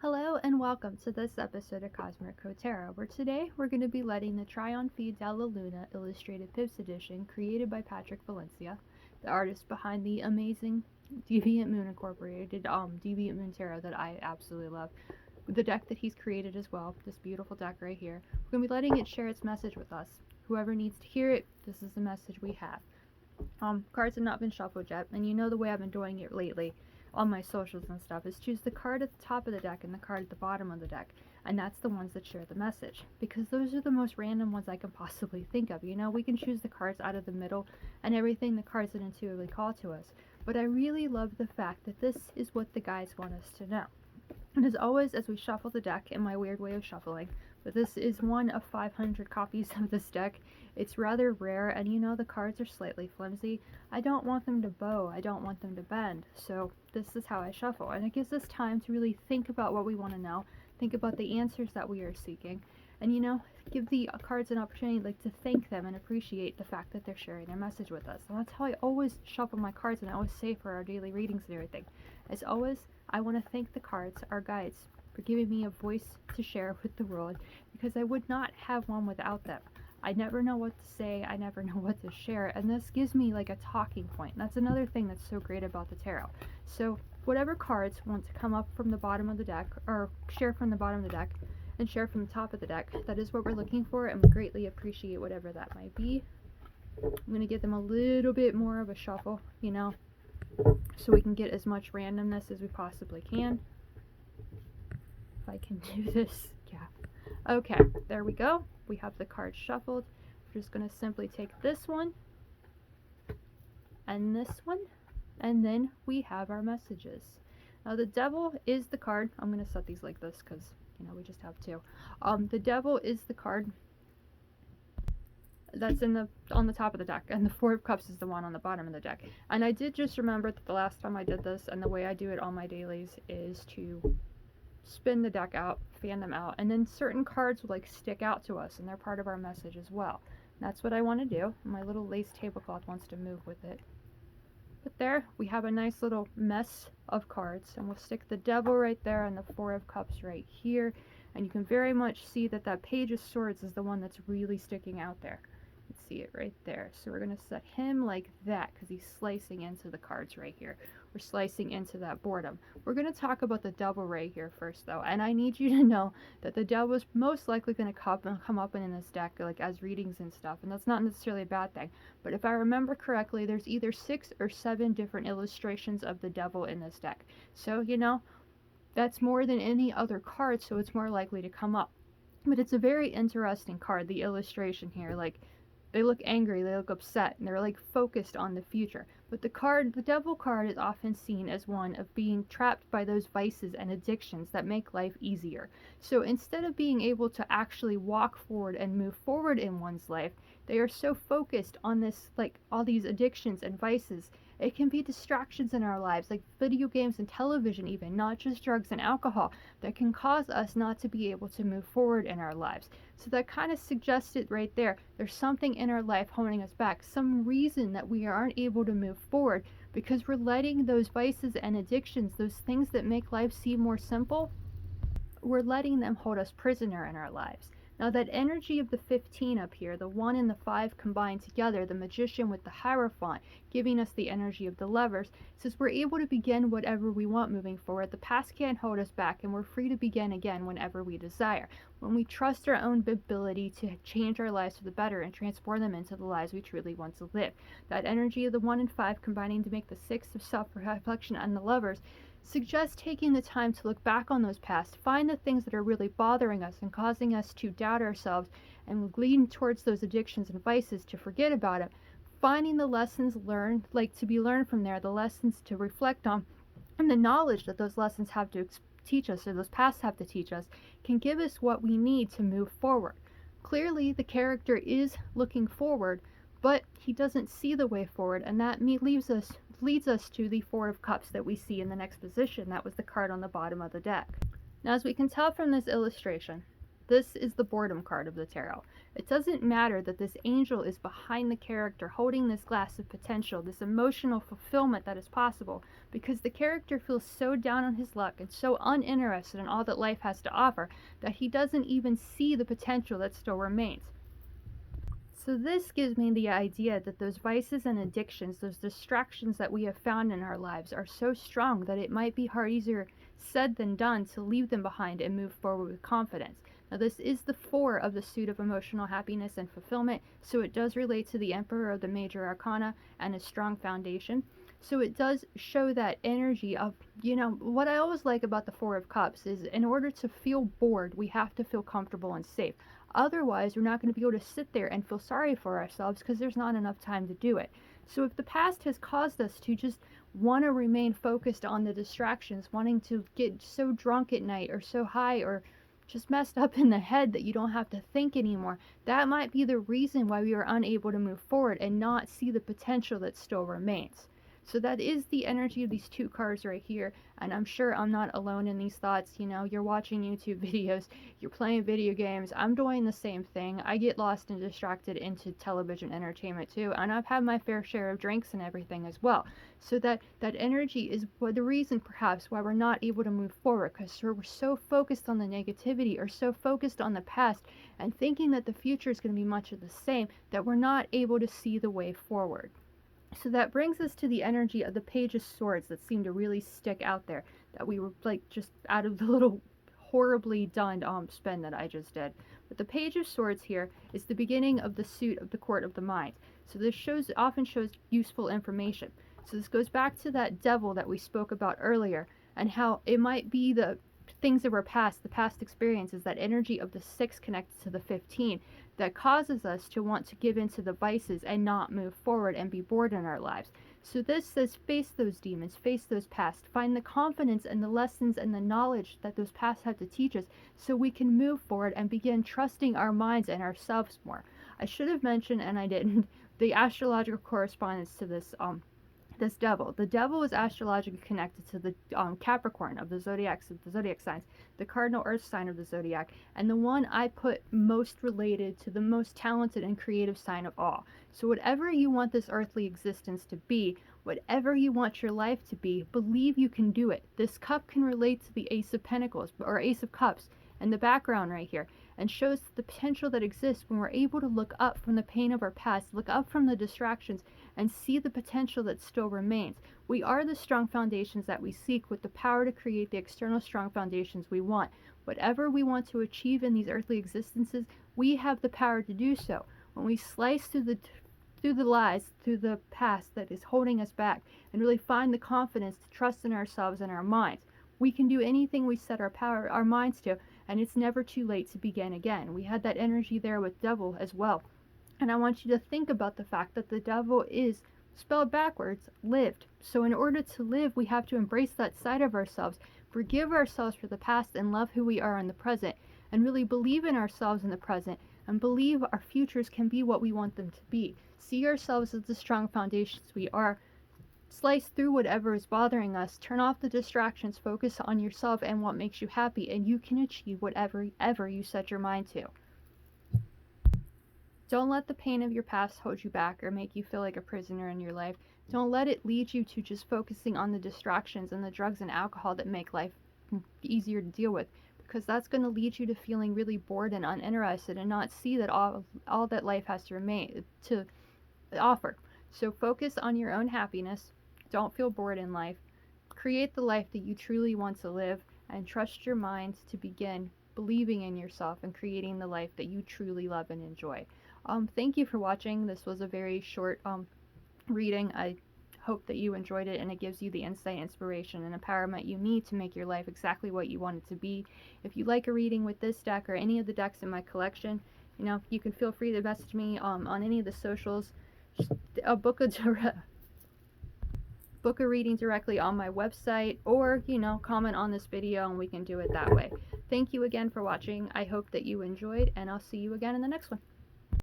Hello and welcome to this episode of Cosmic Tarot, where today we're going to be letting the Trionfi Della Illustrated Pips edition, created by Patrick Valencia, the artist behind the amazing Deviant Moon Incorporated Deviant Moon Tarot that I absolutely love. The deck that he's created as well, this beautiful deck right here. We're going to be letting it share its message with us. Whoever needs to hear it, this is the message we have. Cards have not been shuffled yet, and you know the way I've been doing it lately on my socials and stuff is choose the card at the top of the deck and the card at the bottom of the deck, and that's the ones that share the message, because those are the most random ones I can possibly think of. You know, we can choose the cards out of the middle and everything, the cards that intuitively call to us, but I really love the fact that this is what the guides want us to know. And as always, as we shuffle the deck in my weird way of shuffling, but this is one of 500 copies of this deck. It's rather rare, and you know the cards are slightly flimsy. I don't want them to bow, I don't want them to bend, so this is how I shuffle. And it gives us time to really think about what we want to know, think about the answers that we are seeking, and you know, give the cards an opportunity to thank them and appreciate the fact that they're sharing their message with us. And that's how I always shuffle my cards, and I always say for our daily readings and everything. As always, I want to thank the cards, our guides, for giving me a voice to share with the world, because I would not have one without them. I never know what to say, I never know what to share, and this gives me like a talking point. That's another thing that's so great about the tarot. So whatever cards want to come up from the bottom of the deck, or share from the bottom of the deck, and share from the top of the deck, that is what we're looking for, and we greatly appreciate whatever that might be. I'm going to give them a little bit more of a shuffle, you know, so we can get as much randomness as we possibly can. If I can do this, yeah. Okay, there we go. We have the cards shuffled. We're just going to simply take this one and this one, and then we have our messages. Now the Devil is the card. I'm going to set these like this because, you know, we just have two. The Devil is the card that's on the top of the deck, and the Four of Cups is the one on the bottom of the deck. And I did just remember that the last time I did this, and the way I do it on my dailies, is to spin the deck out, fan them out, and then certain cards will stick out to us, and they're part of our message as well. And that's what I want to do. My little lace tablecloth wants to move with it. But there, we have a nice little mess of cards, and we'll stick the Devil right there and the Four of Cups right here, and you can very much see that that Page of Swords is the one that's really sticking out there. You can see it right there. So we're going to set him like that because he's slicing into the cards right here. We're slicing into that boredom. We're going to talk about the Devil right here first, though, and I need you to know that the Devil is most likely going to come up in this deck as readings and stuff, and that's not necessarily a bad thing. But if I remember correctly, there's either 6 or 7 different illustrations of the Devil in this deck. So, you know, that's more than any other card, so it's more likely to come up. But it's a very interesting card, the illustration here. They look angry, they look upset, and they're focused on the future. But the Devil card is often seen as one of being trapped by those vices and addictions that make life easier. So instead of being able to actually walk forward and move forward in one's life, they are so focused on this, all these addictions and vices. It can be distractions in our lives, like video games and television even, not just drugs and alcohol, that can cause us not to be able to move forward in our lives. So that kind of suggests it right there. There's something in our life holding us back, some reason that we aren't able to move forward, because we're letting those vices and addictions, those things that make life seem more simple, we're letting them hold us prisoner in our lives. Now that energy of the 15 up here, the 1 and the 5 combined together, the Magician with the Hierophant, giving us the energy of the Lovers, says we're able to begin whatever we want moving forward. The past can't hold us back, and we're free to begin again whenever we desire. When we trust our own ability to change our lives for the better and transform them into the lives we truly want to live. That energy of the 1 and 5 combining to make the 6 of self-reflection and the Lovers suggest taking the time to look back on those past, find the things that are really bothering us and causing us to doubt ourselves and lean towards those addictions and vices, to forget about it, finding the lessons learned, to be learned from there, the lessons to reflect on, and the knowledge that those lessons have to teach us, or those pasts have to teach us, can give us what we need to move forward. Clearly, the character is looking forward, but he doesn't see the way forward, and that leads us to the Four of Cups that we see in the next position. That was the card on the bottom of the deck. Now, as we can tell from this illustration, This is the boredom card of the tarot. It doesn't matter that this angel is behind the character holding this glass of potential, this emotional fulfillment that is possible, because the character feels so down on his luck and so uninterested in all that life has to offer that he doesn't even see the potential that still remains. So this gives me the idea that those vices and addictions, those distractions that we have found in our lives are so strong that it might be easier said than done to leave them behind and move forward with confidence. Now this is the 4 of the suit of emotional happiness and fulfillment, so it does relate to the Emperor of the Major Arcana and a strong foundation. So it does show that energy of, what I always like about the 4 of Cups is in order to feel bored, we have to feel comfortable and safe. Otherwise, we're not going to be able to sit there and feel sorry for ourselves because there's not enough time to do it. So if the past has caused us to just want to remain focused on the distractions, wanting to get so drunk at night or so high or just messed up in the head that you don't have to think anymore, that might be the reason why we are unable to move forward and not see the potential that still remains. So that is the energy of these 2 cards right here, and I'm sure I'm not alone in these thoughts. You're watching YouTube videos, you're playing video games, I'm doing the same thing. I get lost and distracted into television entertainment too, and I've had my fair share of drinks and everything as well. So that energy is the reason perhaps why we're not able to move forward, because we're so focused on the negativity or so focused on the past and thinking that the future is going to be much of the same that we're not able to see the way forward. So that brings us to the energy of the Page of Swords that seemed to really stick out there, that we were like just out of the little horribly done spin that I just did. But the Page of Swords here is the beginning of the suit of the Court of the Mind. So this often shows useful information. So this goes back to that devil that we spoke about earlier, and how it might be the things that were past, the past experiences, that energy of the 6 connected to the 15 that causes us to want to give into the vices and not move forward and be bored in our lives. So this says face those demons, face those past, find the confidence and the lessons and the knowledge that those past have to teach us so we can move forward and begin trusting our minds and ourselves more. I should have mentioned, and I didn't, the astrological correspondence to this devil. The devil is astrologically connected to the Capricorn of the zodiac signs, the cardinal earth sign of the zodiac, and the one I put most related to the most talented and creative sign of all. So whatever you want this earthly existence to be, whatever you want your life to be, believe you can do it. This cup can relate to the Ace of Pentacles or Ace of Cups in the background right here, and shows the potential that exists when we're able to look up from the pain of our past, look up from the distractions, and see the potential that still remains. We are the strong foundations that we seek, with the power to create the external strong foundations we want. Whatever we want to achieve in these earthly existences, we have the power to do so. When we slice through the lies, through the past that is holding us back, and really find the confidence to trust in ourselves and our minds, we can do anything we set our minds to, and it's never too late to begin again. We had that energy there with devil as well. And I want you to think about the fact that the devil is spelled backwards, lived. So in order to live, we have to embrace that side of ourselves, forgive ourselves for the past, and love who we are in the present, and really believe in ourselves in the present, and believe our futures can be what we want them to be. See ourselves as the strong foundations we are. Slice through whatever is bothering us, turn off the distractions, focus on yourself and what makes you happy, and you can achieve whatever you set your mind to. Don't let the pain of your past hold you back or make you feel like a prisoner in your life. Don't let it lead you to just focusing on the distractions and the drugs and alcohol that make life easier to deal with, because that's going to lead you to feeling really bored and uninterested and not see that all that life has to offer. So focus on your own happiness. Don't feel bored in life. Create the life that you truly want to live, and trust your mind to begin believing in yourself and creating the life that you truly love and enjoy. Thank you for watching. This was a very short reading. I hope that you enjoyed it, and it gives you the insight, inspiration, and empowerment you need to make your life exactly what you want it to be. If you like a reading with this deck or any of the decks in my collection, you can feel free to message me on any of the socials. Just book a reading directly on my website, or comment on this video and we can do it that way. Thank you again for watching. I hope that you enjoyed, and I'll see you again in the next one.